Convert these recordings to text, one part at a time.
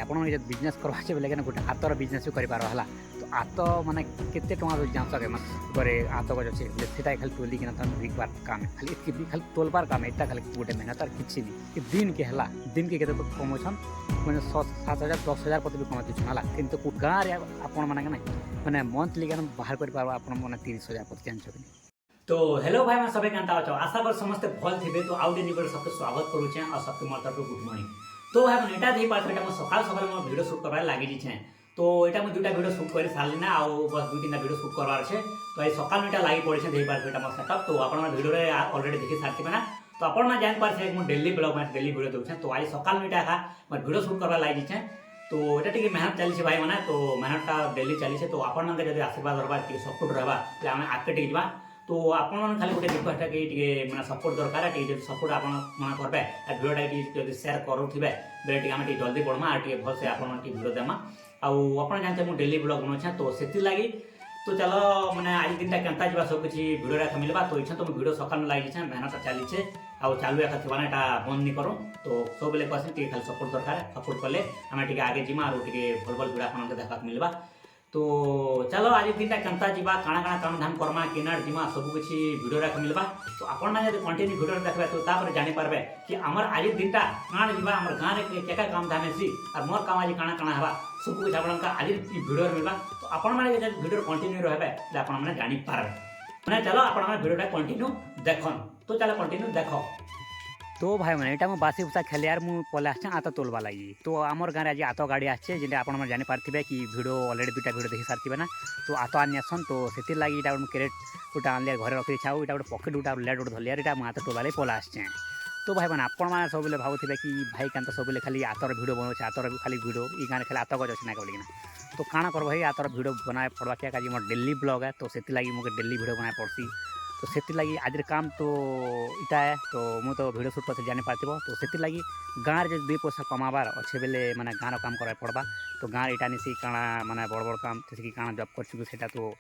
ଆପଣ ବିଜନେସ୍ କରବା ଅଛି ବୋଲେ ଗୋଟେ ହାତର ବିଜନେସ୍ ବି କରିପାର ହେଲା। ତ ହାତ ମାନେ କେତେ ଟଙ୍କା ଜାଣିଛ କେ ଘରେ ହାତ ଗଛ ଅଛି ବୋଲେ ସେଟା ଖାଲି ତୋଲିକିନା ତମେ ବିକବାର କାମ ଖାଲି ଏତିକି ଖାଲି ତୋଲବାର କାମ ଏଟା ଖାଲି ଗୋଟେ ମେହନତ আর କିଛି ନି ଦିନକେ ହେଲା ଦିନକେ କେତେ କମଉଛନ୍ ମାନେ 7,000 10,000 ପତି ବି କମାଇ ଦେଉଛନ୍ ହେଲା। କିନ୍ତୁ ଗାଁରେ ଆପଣ ମାନେ ନାହିଁ ମାନେ ମନ୍ଥଲି କେন ବାହାର କରିପାରବା ଆପଣ ମାନେ 30,000 ପତି ଜାଣିଛ କି तो हेलो भाई मैं सबे केनता अछ आशा कर समस्त भल थिबे। तो आउटे निबर सबके स्वागत करूछे और सबके मोर तरफ गुड मॉर्निंग। तो भाई मैं एटा देई पार एटा मैं सकाल सकाल मैं वीडियो शूट करबा लागि दिछे। तो एटा मैं दुटा वीडियो शूट करि सारली ना आ बस दुई तीनटा वीडियो शूट करबार छे। तो ए सकाल एटा लागि पड़िछे देई पार एटा मोर सेटअप। तो आपण मन वीडियो रे ऑलरेडी देखि सारथिबे ना। तो आपण मन जान पार छे मैं डेली ब्लॉग में डेली वीडियो दोछे। तो आज सकाल एटा का मैं वीडियो शूट करबा लागि दिछे। तो एटा टिके मेहनत चली छे भाई माने। तो मेहनत का डेली चली छे। तो आपण मन के जदी आशीर्वाद रहबा टिके सपोर्ट रहबा त आमे आके टिके जबा। तो आपण खाली गोटे रिक्वेस्ट कि मैंने सपोर्ट दरकार है सपोर्ट आप करेंगे भिडियोटा जब सेयार करुवे बेले आम जल्दी बढ़मा भल से आप भिडियो देमा आप जानते मुझे डेली ब्लॉग बनाऊे। तो से लगी तो चलो मैंने आज दिन केन्ता जा सब किसी भिडियो मिलवा। तो इच्छा तो मुझे भिडियो सकाल लगी मेहनत चलीचे चालू एका थी ना बंद नहीं करूँ। तो सब बेले कहते खाली सपोर्ट दरकार सपोर्ट कले आम आगे जीमा और भल भल भिडियो आपको देखा मिलवा। तो चलो आज दिन केन्ता जीवा काଣା काଣା काम धाम करमा किनार जीमा सब किसी भिडियो मिलवा। तो आपण जब कंटिन्यू भिडियो देखबे तो तापर जानि पारबे कि आमर आज दिन काण जीवा आमर गाँव में क्या काम धाम हेसी और मोर काम आज काଣା काଣା हवा सब कुछ आपन आज भिडियो मिलवा। तो आपण मैंने जब भिडियो कंटिन्यू रहे आप जानि पारबे मैंने चलो आपण भिडियोटा कंटिन्यू देखन। तो चलो कंटिन्यू देख। तो भाई मैंने यहाँ बासी भूसा खेल यार मुझे पलि आसे आत तोलवा लगी। तो आमर गाँव आज आत गाड़ी आसे जेटा आप जापारे कि भिडियो अलरेडी दुटा भिडियो देखी सारी ना। तो आत आनी आसन तो से लगी यहाँ गोटे क्यारेट गोटे आनलिया घर रखी इच्छा यहाँ गोटे पकेट गोटे लेट गोटे धलिया यहाँ आत तोलवा लगी पलि आसे। तो भाई मैंने आपण मैंने सब भावुवे कि भाई क्या तो सब खाली आतर भिडियो बनाऊे आतर खाली भिडियो ये गाँव खाली आत गज अच्छे ना बोलिकिना। तो काଣା कर भाई आतर भिडियो बनाए पड़वा क्या आज मोर डेली ब्लॉग है। तो से लगी मुझे डेली भिडियो बनाए पड़सी। तो से लगी आज काम तो इटा है। तो मुझे तो भिडियो शूट कर जानी पार्थिव। तो से लगी गाँव में दुई पैसा कमाबार अच्छे बेले मैंने गाँव काम करा पड़वा। तो गाँव इटा नहीं काଣା मैंने बड़ बड़ काम जैसे कि काଣା जब कर तो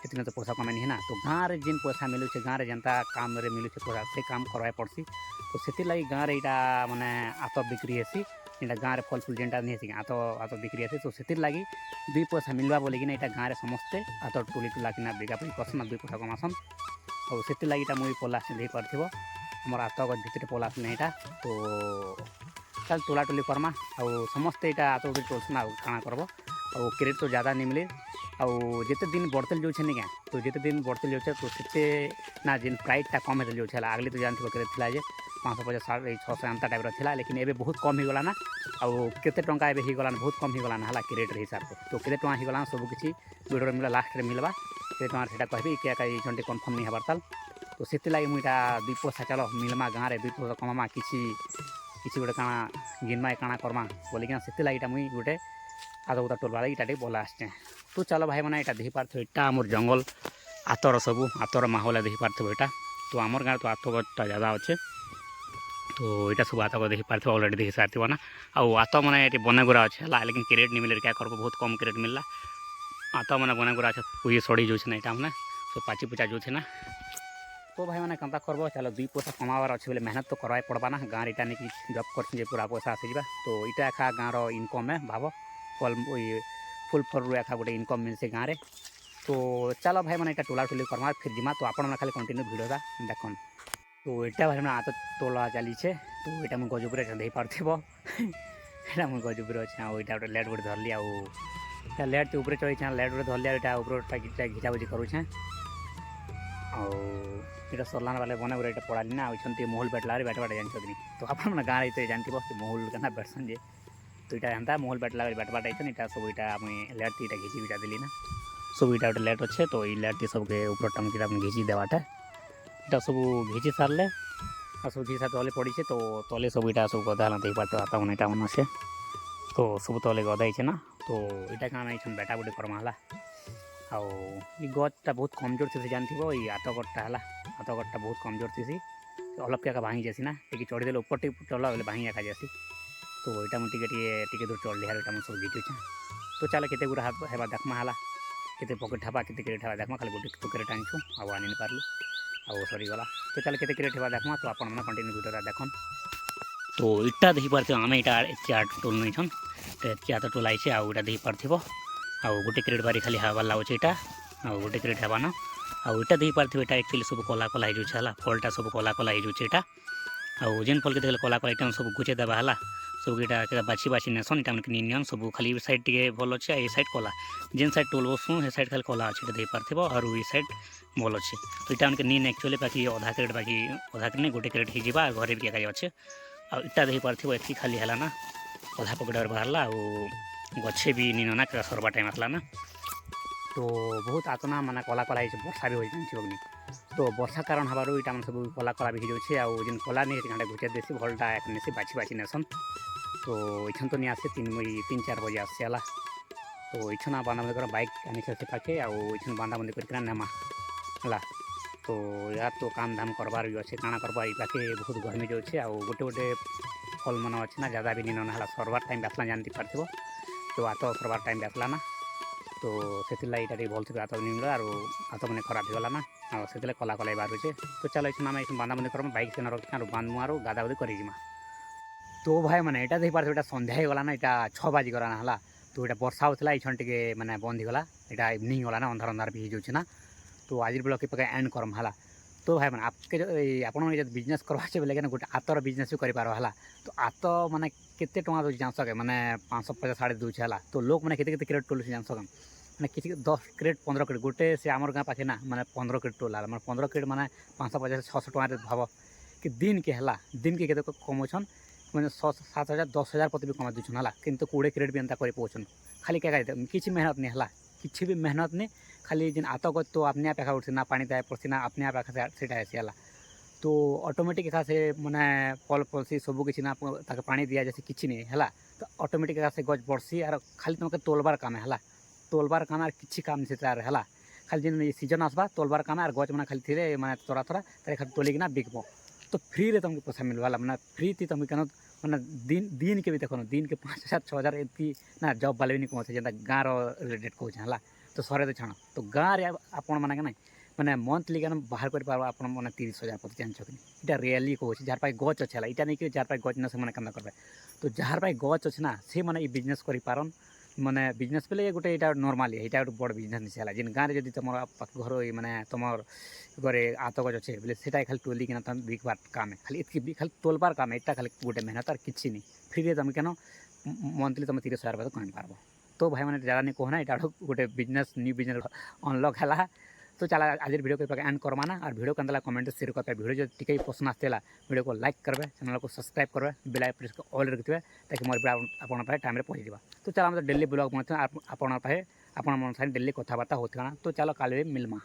इतने तो पैसा कमेनी है ना। तो गाँव में जिन पैसा मिलूँ गाँव में जनता काम मिलूँ पैसा से काम करवा पड़सी। तो से लगी गाँव में यहाँ मैंने आत बिक्री हेसी यहाँ गाँव में फल फूल जेनटा नहीं है आत आत बिक्री हेसी। तो से लगी दुई पैसा मिलवा बोलिकिना यहाँ गाँव में समस्ते आत टोली टोला किना बिकाबिकी करसन दुई पैसा कमासन। और से लगी मुझे पलास दे पार्थिव मोर आत गज भितर पलास यहाँ। तो चल टोला टोली करमा आउ समस्ते यहाँ आत टोलसन आ काଣା करब और क्रेडिट तो ज़्यादा नहीं मिले और जिते दिन बढ़ते जाऊे नहीं क्या। तो जिते दिन बढ़ते जाऊे तो से ना जिन प्राइसटा कम होते जाऊे आगे तो जानते क्रेडिट थी 550 600 एंता टाइप था। लेकिन एबे बहुत कम होगला ना आउ केते टंका एबे होगला बहुत कम होगला ना क्रेडिट हिसाब से। तो केते टंका होगला सब किसी वीडियो मिला लास्ट में मिलवा केते टंका सेटा कहबी क्या ये कन्फर्म नहीं हबार ताल। तो से लगी मुझे दुई पैसा चलो मिलमा गाँव में दुई पैसा कमामा किसी किसी गोटे काଣା गिनमा काଣା करमा बोलिकिना से लगी मुझे गोटे आद गुदा टोलवा लगी इटा बोला आसचे। तो चलो भाई मैंने यहाँ देखी पार्थ यहाँ आमर जंगल आतर सबू आतर माहौल देखी पार्थ यहाँ। तो आमर गाँव तो आत गजटा ज़्यादा अच्छे। तो यहाँ सब आत गज देखी पार्थ अलरेडी देखी सारी ना आत मैंने ये बनेगुरा अच्छे है। लेकिन क्रेडिट नहीं मिले क्या कर बहुत कम क्रेडिट मिलला आत मैंने बनेगुरा अच्छे ये सड़ी जाऊे ना यहाँ मैंने सब पाची पुचा जाऊे ना। तो भाई मैंने कंता करब चलो दुई पैसा कमाबार अच्छे बोले मेहनत तो करवाई पड़वा ना। गाँव इटा नहीं कि जब कर पूरा पैसा आसीजा। तो इटा एका गाँव इनकम है भाव फल फुल फल एका गोटे इनकम मिलसे गाँव में। तो चलो भाई मैंने टोला टोली करमा फिर जिमा। तो आप खाली कंटिन्यू भिडियोटा देखन। तो यहाँ भाई मैंने आत तोला चलीचे। तो यहाँ मुझे गजुपुर दे पार्थिव यहाँ मुझे गजुपुर अच्छे यहाँ गोटे लेट गोटे धरली आ लेट ऊपर चढ़ी लेट गोटे धरली यहाँ ऊपर घिचाबुझी करुचे। आटा सरलान वाले बने गुरा यहाँ पढ़ाली ना अच्छे मोहल बेटला बैट बाटे जानते कि। तो आप गाँव में जानते कि मोहल क्या बैठसन जे। तो यहाँ एंता मोहल बैटला बैट बाटे यहाँ सब यहाँ मुझे लेट इटा घिची बिटा देली ना सब यहाँ गोटे लेट अच्छे। तो ये लेट सबके ऊपर टंकी घिची देवाटा यहाँ सब घिची सारे सब घिची सारे तले पड़ी। तो तले सब यहाँ सब गदा दे पार्थ आता मैंने यहाँ मन से। तो सब तले गदाई ना। तो यहाँ क्या ये बेटा बुटे करमा आउ गजटा बहुत कमजोर थी जानते ये आत गजटा है आत गजटा बहुत कमजोर थी अलग क्या भांगी जासी ना टे चढ़ीदे ऊपर टे चढ़ला बोले भांगी एका जासी। तो यहाँ मुझे टे दूर चढ़ली है यहाँ सब घिचुचे। तो चलो केते गुड़ा हेबा देखमा है केते पकेट हेबा केते क्रेडिट हेबा देखमा खाली गोटे क्रेडिट आनीछु आउ आनी पार्ली आउ सरीगला। तो चलो केते क्रेडिट हेबा देखमा। तो आप कंटिन्यू भिडियोटा देखन। तो इटा देही पार्थ आम यहाँ एत टोल नहीं छन तो एत आत टोल आई आउटा देही पार्थ आउ गोटे क्रेड बारी खाली हवा लागे यहाँ आउ गोटे क्रेड हेबान आउ इटा देही पार्थ यहाँ एक्चुअली सब कला कला हो फलटा सब कला कला हो आउ जेन फल के देखले कला कला इटा सब गुचे देवा है सब इटा बाछी बाछी नेसन इटा मैंने नियन सब खाली साइड टे भल अच्छे ये साइड कला जेन साइड टोल बसू हे साइड खाली कला अच्छे दे पार्थ और ये साइड भल अच्छे तो इटा मैंने नीन एक्चुअली बाकी अधा क्रेड बाकी अधा क्रेड नहीं गोटे क्रेड हो घरे भी एका अच्छे आ इटा दे पार्थ एति खाली है ना अधा पकड़ बाहरला गछे भी नीन ना सरवा टाइम आसला ना तो बहुत आतना माना कला कला वर्षा भी हो जानी तो वर्षा कारण हबार इटा सब कला कला भी हो जाए जेन कला नहीं घंटा घुचे देसी भलटा नेसी बाछी बाछी नेसन तो इछन तो नहीं आसे 3-4 बजे आसला तो इछन बांधा बंदी बाइक आनी से पाखे आछन बांधा बंदी कर नेमा है तो यार तो काम धाम करबार भी अच्छे काଣା करबा ये पाखे बहुत गर्मी जो अच्छे गोटे गोटे फल मन अच्छे ना ज़्यादा भी नहीं ना सरवार टाइम आसला जानती पार्थ तो आत सरवार टाइम आसला ना तो से ये भल थी आत नहीं और आत मैंने खराब होगला ना से कला कला बाहर तो चलो इस आम बांधा बंदी करमा बाइक से रखी बांधमु और गाधा गाधी कर तो भाई मैंने यहाँ देखी पार्थ सन्ध्या होगला ना यहाँ 6 बाजी गलाना है तो यहाँ वर्षा होता ये टे मैंने बंद होगला यहाँ इवनिंग होगा ना अंधार अंधार भी हो ना तो आज ब्लॉग के एंड करम है तो भाई मैंने आपके आप बिजनेस करवा बोले गोटे आतर बिजनेस भी कर तो आत मैंने केते टଙ୍କା दूसरी जान सके मैंने 550 साढ़े दूसरे है तो लोग मैंने केते क्रेट टोल जान सके मैंने किसी 10 क्रेट 15 क्रेट गोटे से आम गाँ पाखे ना मैंने 15 क्रेट टोल मैंने 15 क्रेट मैंने 550-600 टଙ୍କା भाव कि दिन के है दिन के केते कमौछन मैंने 7,000 10,000 प्रति भी कमा दूछन है कि 20 क्रेट भी एंता कर पाउछन खाली क्या किसी मेहनत नहीं है किसी भी मेहनत नहीं खाली जिन आत गज तो अपने आप एका उठे ना पानी दाए पड़सी ना अपने आप एका से आसीला तो ऑटोमेटिक एका से मैंने फल फलसी सब किसी ना पानी दिया जैसे किसी नहीं है तो ऑटोमेटिक एका से गज बढ़सी और खाली तुमके तोलबार काम है तोलबार काम और किसी काम नहीं से है खाली जिन सीजन आसबा तोलबार काम और गज मैंने खाली थी मैंने थोड़ा थोड़ा तारे खाली तोलिकिना बिकब तो फ्री रे तुमको पैसा मिलवाला मैंने फ्री थी तुम क्या मैंने दिन के भी देखो दिन के 5,000-6,000 एमती ना जॉब वाले भी नहीं कमाते जेनता गाँव रिलेटेड कौन है तो सरे तो छाण तो गाँव आपण मैंने ना मैंने मंथली क्या बाहर कर पार आप 30,000 प्रति जान छकनी इटा रियली कहूँ जार पाई गच अच्छे इटा नहीं कि जार पाई गच ना से मैंने काम करबे तो जार पाई गच अच्छे ना से मैंने बिजनेस कर पारन मैंने बिजनेस पे गोटे यहाँ नर्माली यहाँ गोटे बड़ बिजनेस नहीं है जिन गाँव में तुम घर मैंने तुम घरे आत गज अच्छे बोले से खाली टोली कि तुम बिकबार काम है खाली इतनी खाली तोलबार काम है यहाँ खाली गोटे मेहनत और किसी नहीं फ्री तुम क्या मंथली तुम 30,000 रुपये कम पार तो भाई मैंने ज़्यादा नहीं कहना यहाँ गोटे बिजनेस न्यू बिजनेस अनलक है तो चला आज वीडियो को एंड करमा ना और वीडियो के कमेंट शेयर करते वीडियो जो टिके पसंद आसला वीडियो को लाइक करेंगे चैनल को सब्सक्राइब करेंगे बेल आइकन को ऑल रखिए ताकि मोर आप टाइम पहुँच तो चलो हम डेली ब्लॉग बनते हैं आप डेली कथबार्ता होता तो चलो काले मिलमा।